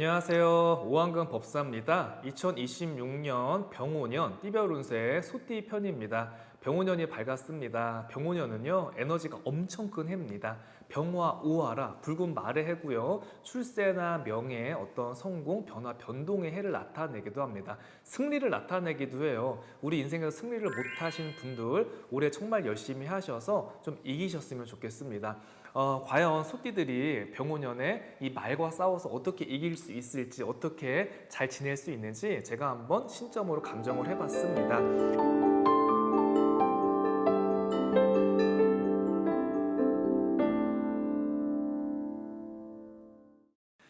안녕하세요. 오한근 법사입니다. 2026년 병오년 띠별운세 소띠 편입니다. 병오년이 밝았습니다. 병오년은요, 에너지가 엄청 큰 해입니다. 병화, 오화라, 붉은 말의 해고요. 출세나 명예, 어떤 성공, 변화, 변동의 해를 나타내기도 합니다. 승리를 나타내기도 해요. 우리 인생에서 승리를 못하신 분들 올해 정말 열심히 하셔서 좀 이기셨으면 좋겠습니다. 과연 소띠들이 병오년에 이 말과 싸워서 어떻게 이길 수 있을지, 어떻게 잘 지낼 수 있는지 제가 한번 신점으로 감정을 해봤습니다.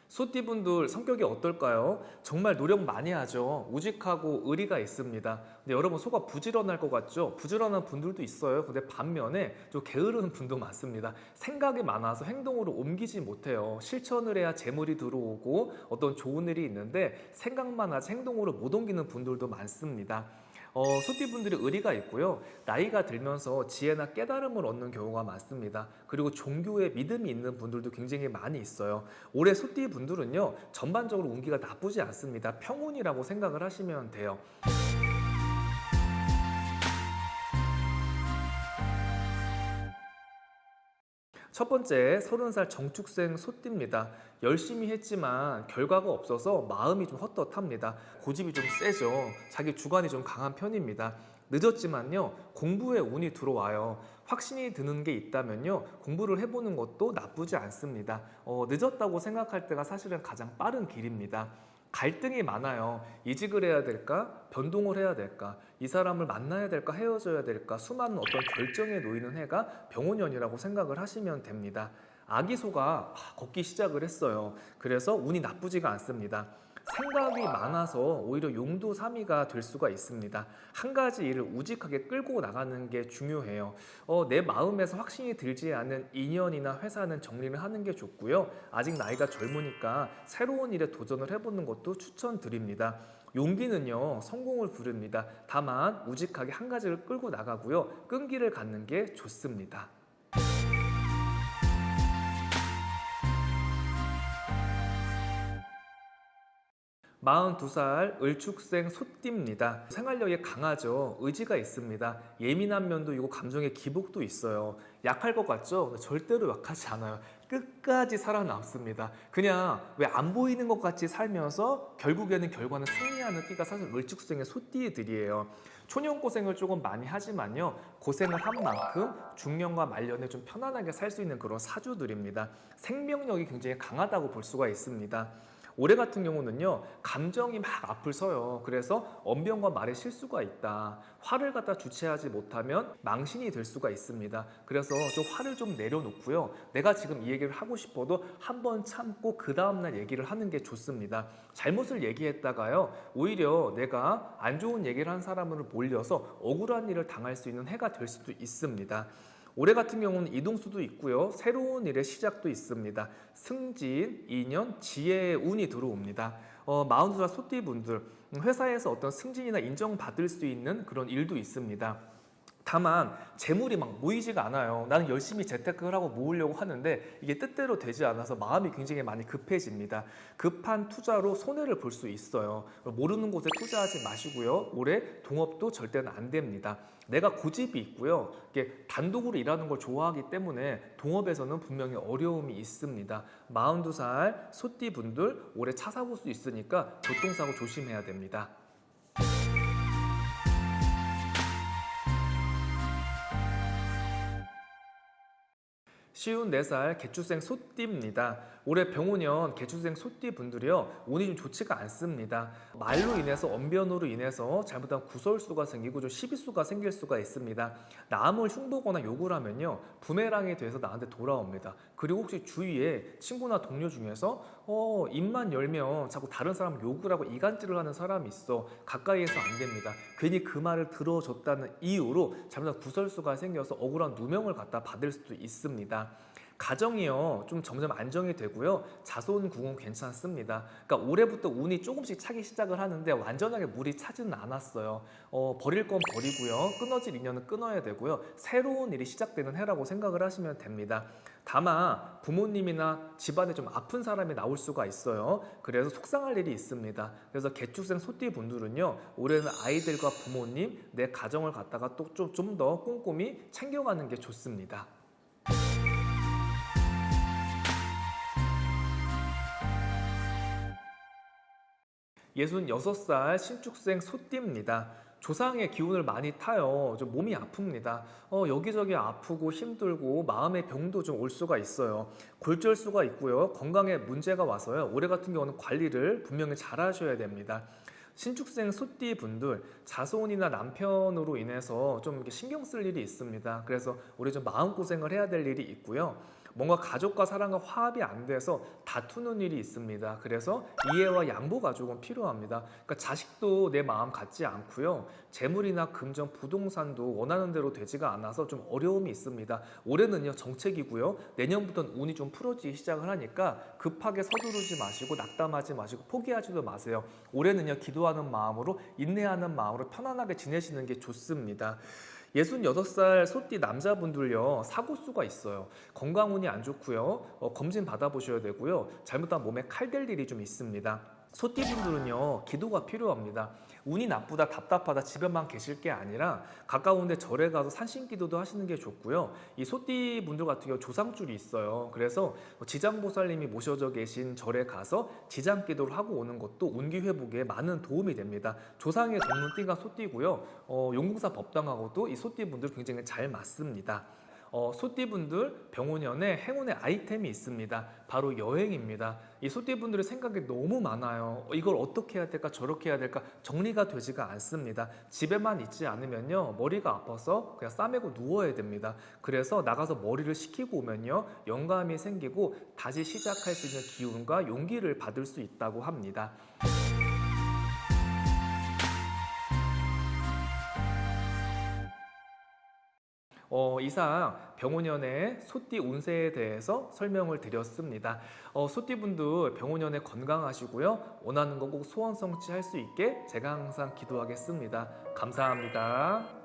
소띠분들 성격이 어떨까요? 정말 노력 많이 하죠. 우직하고 의리가 있습니다. 근데 여러분 소가 부지런할 것 같죠? 부지런한 분들도 있어요. 근데 반면에 좀 게으른 분도 많습니다. 생각이 많아서 행동으로 옮기지 못해요. 실천을 해야 재물이 들어오고 어떤 좋은 일이 있는데 생각만 하지 행동으로 못 옮기는 분들도 많습니다. 소띠분들이 의리가 있고요. 나이가 들면서 지혜나 깨달음을 얻는 경우가 많습니다. 그리고 종교에 믿음이 있는 분들도 굉장히 많이 있어요. 올해 소띠분들은요, 전반적으로 운기가 나쁘지 않습니다. 평운이라고 생각을 하시면 돼요. 첫 번째, 30살 정축생 소띠입니다. 열심히 했지만 결과가 없어서 마음이 좀 헛헛합니다. 고집이 좀 세죠. 자기 주관이 좀 강한 편입니다. 늦었지만요, 공부에 운이 들어와요. 확신이 드는 게 있다면요, 공부를 해보는 것도 나쁘지 않습니다. 늦었다고 생각할 때가 사실은 가장 빠른 길입니다. 갈등이 많아요. 이직을 해야 될까? 변동을 해야 될까? 이 사람을 만나야 될까? 헤어져야 될까? 수많은 어떤 결정에 놓이는 해가 병오년이라고 생각을 하시면 됩니다. 아기소가 걷기 시작을 했어요. 그래서 운이 나쁘지가 않습니다. 생각이 많아서 오히려 용두사미가 될 수가 있습니다. 한 가지 일을 우직하게 끌고 나가는 게 중요해요. 내 마음에서 확신이 들지 않은 인연이나 회사는 정리를 하는 게 좋고요. 아직 나이가 젊으니까 새로운 일에 도전을 해보는 것도 추천드립니다. 용기는요, 성공을 부릅니다. 다만 우직하게 한 가지를 끌고 나가고요, 끈기를 갖는 게 좋습니다. 42살 을축생 소띠입니다. 생활력이 강하죠. 의지가 있습니다. 예민한 면도 있고 감정의 기복도 있어요. 약할 것 같죠? 절대로 약하지 않아요. 끝까지 살아남습니다. 그냥 왜 안 보이는 것 같이 살면서 결국에는 결과는 승리하는 띠가 사실 을축생의 소띠들이에요. 초년고생을 조금 많이 하지만요, 고생을 한 만큼 중년과 말년에 좀 편안하게 살 수 있는 그런 사주들입니다. 생명력이 굉장히 강하다고 볼 수가 있습니다. 올해 같은 경우는요, 감정이 막 앞을 서요. 그래서 언변과 말에 실수가 있다. 화를 갖다 주체하지 못하면 망신이 될 수가 있습니다. 그래서 좀 화를 좀 내려놓고요, 내가 지금 이 얘기를 하고 싶어도 한번 참고 그 다음날 얘기를 하는 게 좋습니다. 잘못을 얘기했다가요, 오히려 내가 안 좋은 얘기를 한 사람을 몰려서 억울한 일을 당할 수 있는 해가 될 수도 있습니다. 올해 같은 경우는 이동수도 있고요, 새로운 일의 시작도 있습니다. 승진, 인연, 지혜의 운이 들어옵니다. 42살 소띠분들, 회사에서 어떤 승진이나 인정받을 수 있는 그런 일도 있습니다. 다만 재물이 막 모이지가 않아요. 나는 열심히 재테크를 하고 모으려고 하는데 이게 뜻대로 되지 않아서 마음이 굉장히 많이 급해집니다. 급한 투자로 손해를 볼 수 있어요. 모르는 곳에 투자하지 마시고요, 올해 동업도 절대는 안 됩니다. 내가 고집이 있고요, 이게 단독으로 일하는 걸 좋아하기 때문에 동업에서는 분명히 어려움이 있습니다. 42살 소띠분들 올해 차 사고 수 있으니까 교통사고 조심해야 됩니다. 54살 개축생 소띠입니다. 올해 병오년 개축생 소띠 분들이요, 운이 좀 좋지가 않습니다. 말로 인해서 언변으로 인해서 잘못한 구설수가 생기고 좀 시비수가 생길 수가 있습니다. 남을 흉보거나 욕을 하면요, 부메랑이 돼서 나한테 돌아옵니다. 그리고 혹시 주위에 친구나 동료 중에서 입만 열면 자꾸 다른 사람 욕을 하고 이간질을 하는 사람이 있어. 가까이에서 안 됩니다. 괜히 그 말을 들어줬다는 이유로 잘못한 구설수가 생겨서 억울한 누명을 갖다 받을 수도 있습니다. 가정이요, 좀 점점 안정이 되고요. 자손궁은 괜찮습니다. 그러니까 올해부터 운이 조금씩 차기 시작을 하는데 완전하게 물이 차지는 않았어요. 버릴 건 버리고요. 끊어질 인연은 끊어야 되고요. 새로운 일이 시작되는 해라고 생각을 하시면 됩니다. 다만 부모님이나 집안에 좀 아픈 사람이 나올 수가 있어요. 그래서 속상할 일이 있습니다. 그래서 개축생 소띠 분들은요, 올해는 아이들과 부모님, 내 가정을 갖다가 또 좀 더 꼼꼼히 챙겨가는 게 좋습니다. 66살 신축생 소띠입니다. 조상의 기운을 많이 타요. 좀 몸이 아픕니다. 여기저기 아프고 힘들고 마음의 병도 좀 올 수가 있어요. 골절수가 있고요. 건강에 문제가 와서요. 올해 같은 경우는 관리를 분명히 잘 하셔야 됩니다. 신축생 소띠 분들 자손이나 남편으로 인해서 좀 이렇게 신경 쓸 일이 있습니다. 그래서 올해 좀 마음고생을 해야 될 일이 있고요. 뭔가 가족과 사랑과 화합이 안 돼서 다투는 일이 있습니다. 그래서 이해와 양보가 조금 필요합니다. 그러니까 자식도 내 마음 같지 않고요. 재물이나 금전, 부동산도 원하는 대로 되지가 않아서 좀 어려움이 있습니다. 올해는요, 정책이고요. 내년부터는 운이 좀 풀어지기 시작을 하니까 급하게 서두르지 마시고 낙담하지 마시고 포기하지도 마세요. 올해는요, 기도하는 마음으로, 인내하는 마음으로 편안하게 지내시는 게 좋습니다. 66살 소띠 남자분들요, 사고수가 있어요. 건강운이 안 좋고요. 검진 받아보셔야 되고요. 잘못하면 몸에 칼 될 일이 좀 있습니다. 소띠분들은요, 기도가 필요합니다. 운이 나쁘다, 답답하다, 집에만 계실 게 아니라 가까운데 절에 가서 산신기도도 하시는 게 좋고요. 이 소띠분들 같은 경우 조상줄이 있어요. 그래서 지장보살님이 모셔져 계신 절에 가서 지장기도를 하고 오는 것도 운기 회복에 많은 도움이 됩니다. 조상의 걷는 띠가 소띠고요. 용궁사 법당하고도 이 소띠분들 굉장히 잘 맞습니다. 소띠분들 병원연에 행운의 아이템이 있습니다. 바로 여행입니다. 이 소띠분들의 생각이 너무 많아요. 이걸 어떻게 해야 될까, 저렇게 해야 될까, 정리가 되지가 않습니다. 집에만 있지 않으면요, 머리가 아파서 그냥 싸매고 누워야 됩니다. 그래서 나가서 머리를 식히고 오면요, 영감이 생기고 다시 시작할 수 있는 기운과 용기를 받을 수 있다고 합니다. 이상 병원연의 소띠 운세에 대해서 설명을 드렸습니다. 소띠분들 병원연에 건강하시고요. 원하는 거 꼭 소원 성취할 수 있게 제가 항상 기도하겠습니다. 감사합니다.